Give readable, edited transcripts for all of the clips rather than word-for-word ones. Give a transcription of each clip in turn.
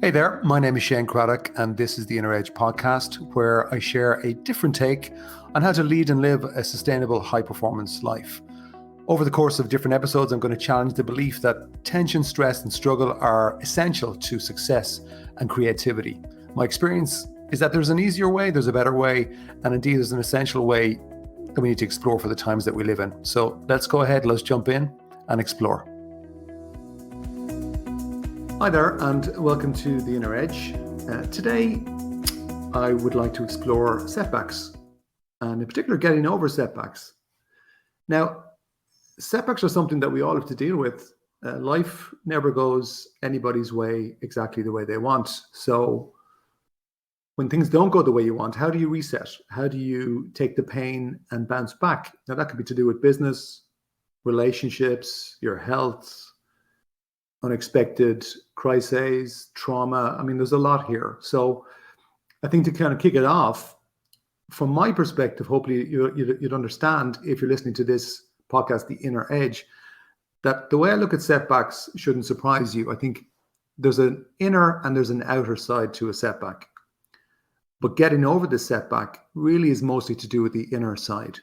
Hey there, my name is Shane Craddock, and this is the Inner Edge podcast, where I share a different take on how to lead and live a sustainable, high-performance life. Over the course of different episodes, I'm going to challenge the belief that tension, stress, and struggle are essential to success and creativity. My experience is that there's an easier way, there's a better way, and indeed there's an essential way that we need to explore for the times that we live in. So let's go ahead, let's jump in and explore. Hi there, and welcome to the Inner Edge. Today, I would like to explore setbacks, and in particular, getting over setbacks. Now, setbacks are something that we all have to deal with. Life never goes anybody's way exactly the way they want. So when things don't go the way you want, how do you reset? How do you take the pain and bounce back? Now, that could be to do with business, relationships, your health, unexpected crises, trauma. I mean, there's a lot here. So I think to kind of kick it off, from my perspective, hopefully you'd understand, if you're listening to this podcast, The Inner Edge, that the way I look at setbacks shouldn't surprise you. I think there's an inner and there's an outer side to a setback. But getting over the setback really is mostly to do with the inner side.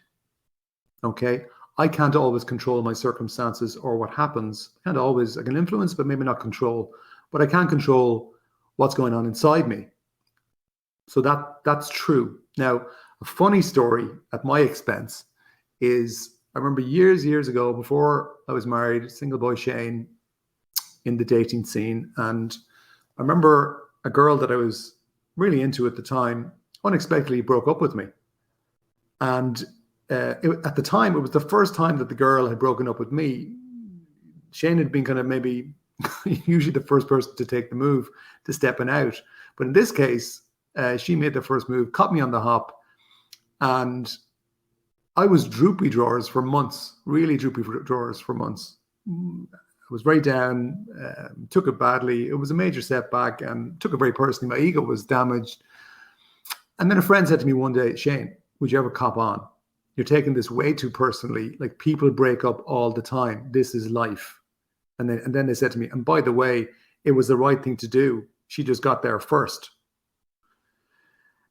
Okay? I can't always control my circumstances or what happens. I can influence, but maybe not control. But I can control what's going on inside me. So that's true. Now, a funny story at my expense is, I remember years ago, before I was married, single boy Shane, in the dating scene. And I remember a girl that I was really into at the time unexpectedly broke up with me. And at the time, it was the first time that the girl had broken up with me. Shane had been kind of maybe usually the first person to take the move to stepping out. But in this case, she made the first move, caught me on the hop. And I was droopy drawers for months, really droopy drawers for months. I was very down, took it badly. It was a major setback and took it very personally. My ego was damaged. And then a friend said to me one day, Shane, would you ever cop on? You're taking this way too personally. Like, people break up all the time. This is life. And then they said to me, and by the way, it was the right thing to do. She just got there first.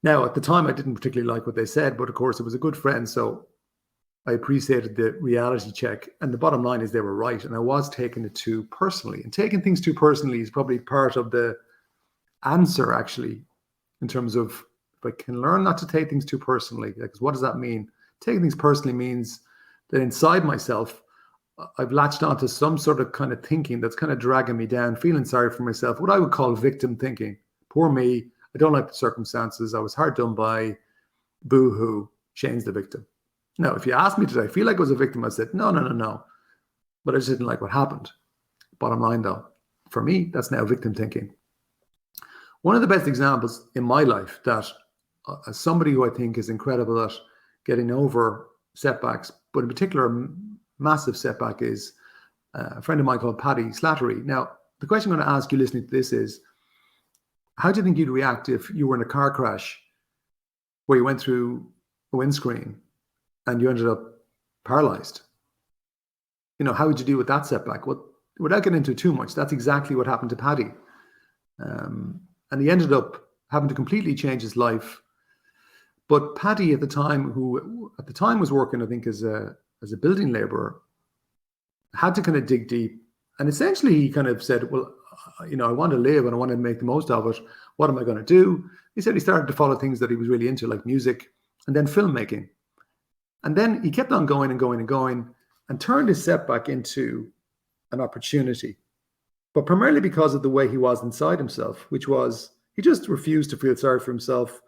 Now, at the time, I didn't particularly like what they said, but of course, it was a good friend. So I appreciated the reality check. And the bottom line is they were right. And I was taking it too personally. And taking things too personally is probably part of the answer, actually, in terms of if I can learn not to take things too personally. Because what does that mean? Taking things personally means that inside myself, I've latched onto some sort of kind of thinking that's kind of dragging me down, feeling sorry for myself, what I would call victim thinking. Poor me. I don't like the circumstances. I was hard done by. Boo-hoo. Shane's the victim. Now, if you ask me, did I feel like I was a victim? I said, no. But I just didn't like what happened. Bottom line, though, for me, that's now victim thinking. One of the best examples in my life that as somebody who I think is incredible at getting over setbacks, but in particular, a massive setback, is a friend of mine called Paddy Slattery. Now, the question I'm going to ask you listening to this is, how do you think you'd react if you were in a car crash where you went through a windscreen and you ended up paralyzed? How would you deal with that setback? Well, without getting into it too much, that's exactly what happened to Paddy. And he ended up having to completely change his life. But Paddy at the time, who at the time was working, I think, as a building laborer, had to kind of dig deep. And essentially he kind of said, well, I want to live and I want to make the most of it. What am I going to do? He said he started to follow things that he was really into, like music and then filmmaking. And then he kept on going and turned his setback into an opportunity. But primarily because of the way he was inside himself, which was he just refused to feel sorry for himself.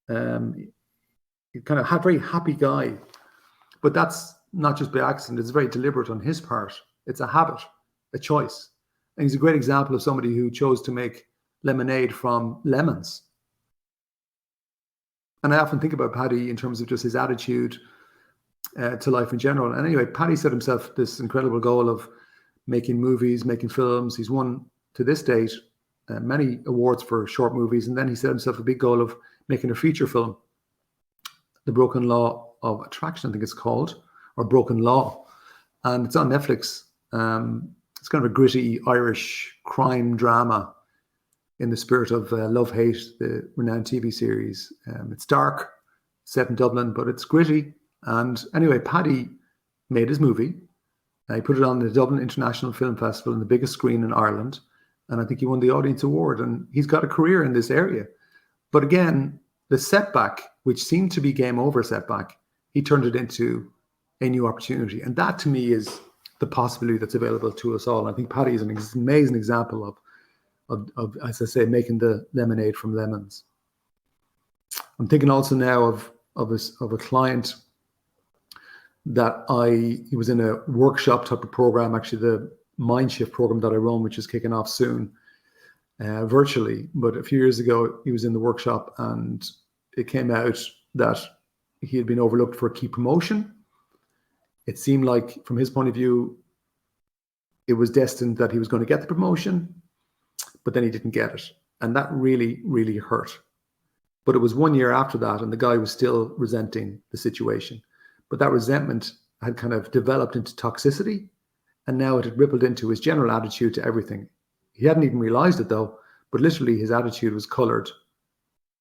He kind of had very happy guy, but that's not just by accident. It's very deliberate on his part. It's a habit, a choice. And he's a great example of somebody who chose to make lemonade from lemons. And I often think about Paddy in terms of just his attitude to life in general. And anyway, Paddy set himself this incredible goal of making movies, making films. He's won, to this date, many awards for short movies. And then he set himself a big goal of making a feature film, The Broken Law of Attraction, I think it's called, or Broken Law. And it's on Netflix. It's kind of a gritty Irish crime drama. in the spirit of Love Hate, the renowned TV series. It's dark, set in Dublin, but it's gritty. And anyway, Paddy made his movie. He put it on the Dublin International Film Festival, in the biggest screen in Ireland. And I think he won the Audience Award. And he's got a career in this area. But again, the setback, which seemed to be game over setback, he turned it into a new opportunity. And that to me is the possibility that's available to us all. I think Paddy is an amazing example of, as I say, making the lemonade from lemons. I'm thinking also now of a client that he was in a workshop type of program, actually the MindShift program that I run, which is kicking off soon, virtually. But a few years ago, he was in the workshop and it came out that he had been overlooked for a key promotion. It seemed like, from his point of view, it was destined that he was going to get the promotion, but then he didn't get it. And that really, really hurt. But it was 1 year after that, and the guy was still resenting the situation. But that resentment had kind of developed into toxicity, and now it had rippled into his general attitude to everything. He hadn't even realized it though, but literally his attitude was colored,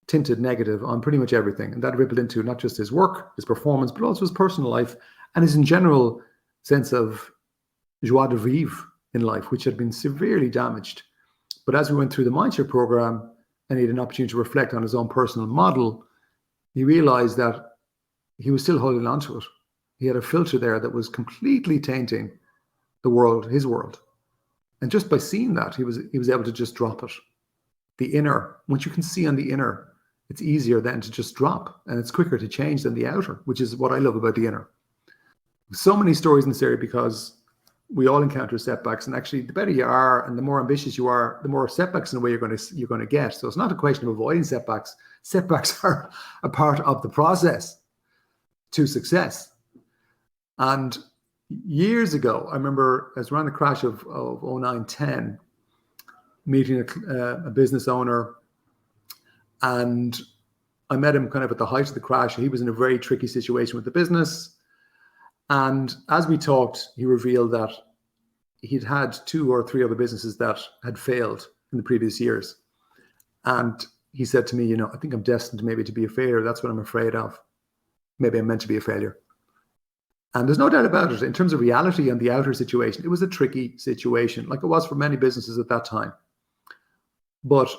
tinted negative on pretty much everything. And that rippled into not just his work, his performance, but also his personal life and his in general sense of joie de vivre in life, which had been severely damaged. But as we went through the MindShift program and he had an opportunity to reflect on his own personal model, he realized that he was still holding on to it. He had a filter there that was completely tainting the world, his world. And just by seeing that, he was able to just drop it. The inner, once you can see on the inner, it's easier then to just drop, and it's quicker to change than the outer, which is what I love about the inner. So many stories in this area because we all encounter setbacks, and actually the better you are and the more ambitious you are, the more setbacks in a way you're going to get. So it's not a question of avoiding setbacks. Setbacks are a part of the process to success. And years ago, I remember, as around the crash of 09-10, meeting a business owner, and I met him kind of at the height of the crash. He was in a very tricky situation with the business. And as we talked, he revealed that he'd had 2 or 3 other businesses that had failed in the previous years. And he said to me, I think I'm destined maybe to be a failure. That's what I'm afraid of. Maybe I'm meant to be a failure. And there's no doubt about it. In terms of reality and the outer situation, it was a tricky situation, like it was for many businesses at that time. But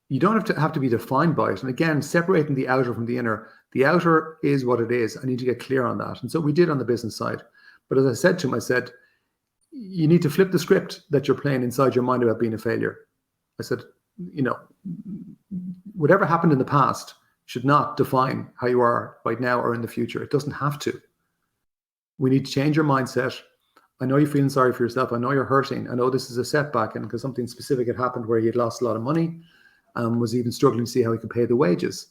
you don't have to be defined by it. And again, separating the outer from the inner, the outer is what it is. I need to get clear on that. And so we did on the business side. But as I said to him, I said, you need to flip the script that you're playing inside your mind about being a failure. I said, whatever happened in the past should not define how you are right now or in the future. It doesn't have to. We need to change your mindset. I know you're feeling sorry for yourself. I know you're hurting. I know this is a setback, and because something specific had happened where he had lost a lot of money, was even struggling to see how he could pay the wages.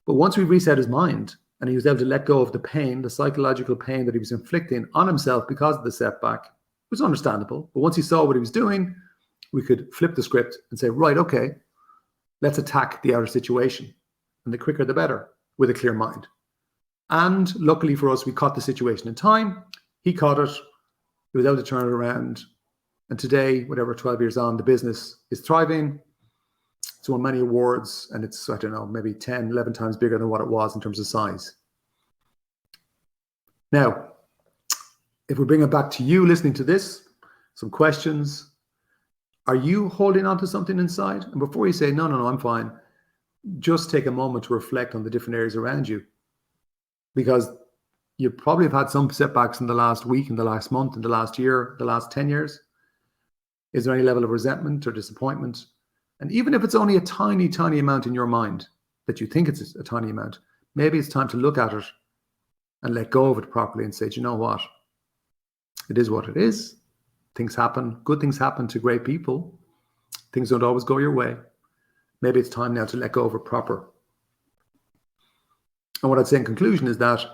But once we reset his mind and he was able to let go of the pain, the psychological pain that he was inflicting on himself because of the setback, it was understandable. But once he saw what he was doing, we could flip the script and say, right, okay, let's attack the outer situation. And the quicker, the better, with a clear mind. And luckily for us, we caught the situation in time. He caught it. He was able to turn it around. And today, 12 years on, the business is thriving. It's won many awards, and it's, maybe 10, 11 times bigger than what it was in terms of size. Now, if we bring it back to you listening to this, some questions. Are you holding on to something inside? And before you say, no, I'm fine, just take a moment to reflect on the different areas around you. Because you probably have had some setbacks in the last week, in the last month, in the last year, the last 10 years. Is there any level of resentment or disappointment? And even if it's only a tiny, tiny amount in your mind that you think it's a tiny amount, maybe it's time to look at it and let go of it properly and say, do you know what? It is what it is. Things happen. Good things happen to great people. Things don't always go your way. Maybe it's time now to let go of it proper. And what I'd say in conclusion is that,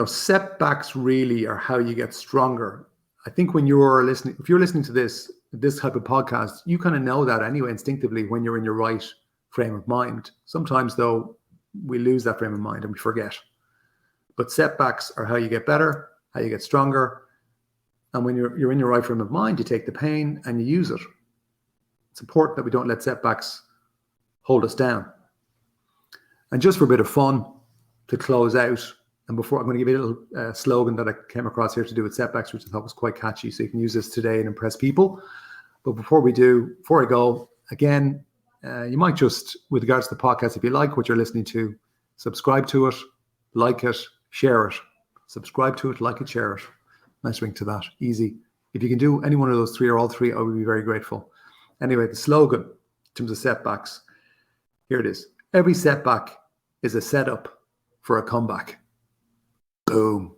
setbacks really are how you get stronger. I think when you're listening, if you're listening to this type of podcast, you kind of know that anyway instinctively when you're in your right frame of mind. Sometimes though, we lose that frame of mind and we forget. But setbacks are how you get better, how you get stronger. And when you're in your right frame of mind, you take the pain and you use it. It's important that we don't let setbacks hold us down. And just for a bit of fun to close out, and before I'm going to give you a little slogan that I came across here to do with setbacks, which I thought was quite catchy. So you can use this today and impress people. But before I go, again, you might just, with regards to the podcast, if you like what you're listening to, subscribe to it, like it, share it. Subscribe to it, like it, share it. Nice ring to that. Easy. If you can do any one of those three or all three, I would be very grateful. Anyway, the slogan in terms of setbacks, here it is. Every setback is a setup for a comeback. Boom.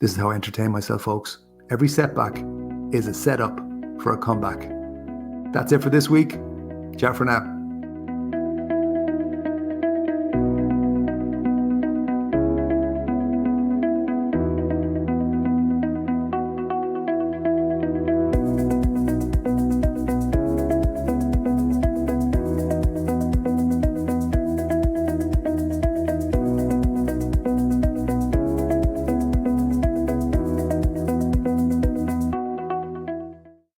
This is how I entertain myself, folks. Every setback is a setup for a comeback. That's it for this week. Ciao for now.